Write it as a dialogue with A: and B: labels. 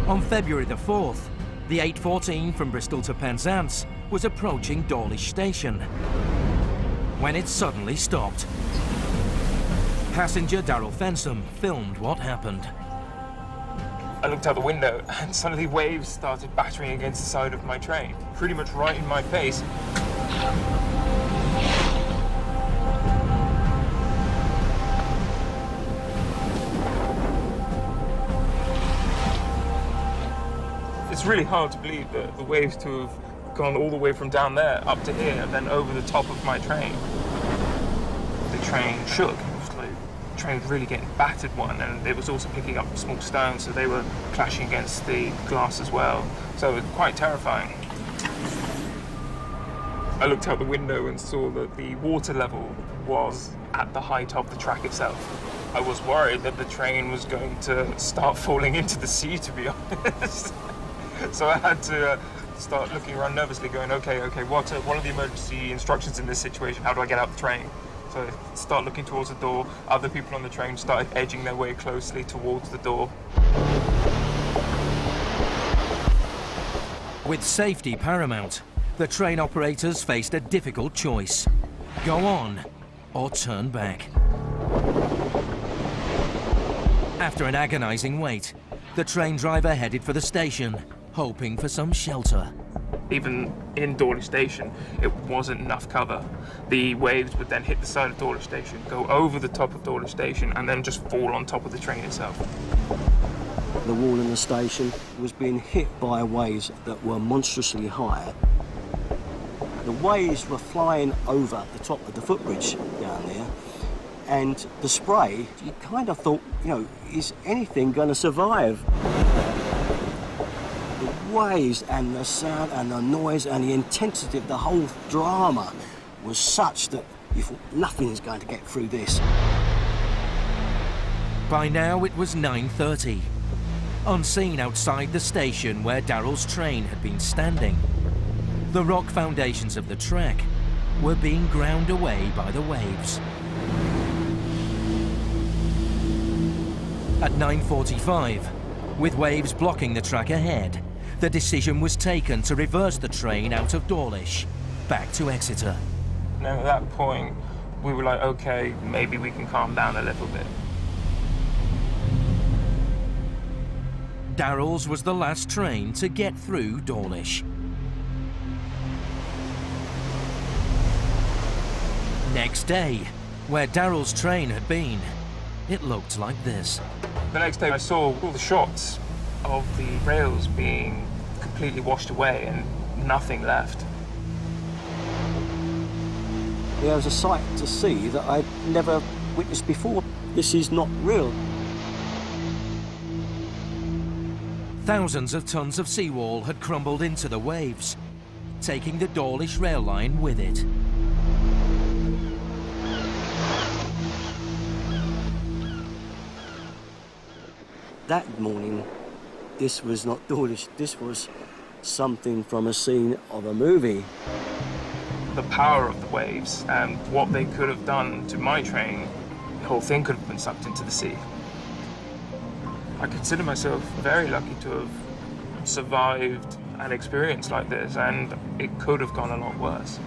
A: On February the 4th, the 814 from Bristol to Penzance was approaching Dawlish Station when it suddenly stopped. Passenger Daryl Fensom filmed what happened.
B: I looked out the window and suddenly waves started battering against the side of my train, pretty much right in my face. It's really hard to believe that the waves to have gone all the way from down there up to here and then over the top of my train. The train shook. It was like the train was really getting battered one, and it was also picking up small stones, so they were clashing against the glass as well. So it was quite terrifying. I looked out the window and saw that the water level was at the height of the track itself. I was worried that the train was going to start falling into the sea, to be honest. So I had to start looking around nervously, going, okay, what are the emergency instructions in this situation? How do I get out the train? So I start looking towards the door. Other people on the train started edging their way closely towards the door.
A: With safety paramount, the train operators faced a difficult choice: go on or turn back. After an agonizing wait, the train driver headed for the station, hoping for some shelter.
B: Even in Dawlish Station, it wasn't enough cover. The waves would then hit the side of Dawlish Station, go over the top of Dawlish Station, and then just fall on top of the train itself.
C: The wall in the station was being hit by waves that were monstrously high. The waves were flying over the top of the footbridge down there, and the spray, you kind of thought, you know, is anything going to survive? The waves and the sound and the noise and the intensity of the whole drama was such that you thought nothing is going to get through this.
A: By now it was 9:30. Unseen outside the station where Daryl's train had been standing, the rock foundations of the track were being ground away by the waves. At 9:45, with waves blocking the track ahead, the decision was taken to reverse the train out of Dawlish, back to Exeter.
B: Now at that point, we were like, okay, maybe we can calm down a little bit.
A: Daryl's was the last train to get through Dawlish. Next day, where Daryl's train had been, it looked like this.
B: The next day I saw all the shots of the rails being completely washed away and nothing left.
C: There was a sight to see that I'd never witnessed before. This is not real.
A: Thousands of tons of seawall had crumbled into the waves, taking the Dawlish rail line with it.
C: That morning, this was not Dawlish, this was something from a scene of a movie.
B: The power of the waves and what they could have done to my train, the whole thing could have been sucked into the sea. I consider myself very lucky to have survived an experience like this, and it could have gone a lot worse.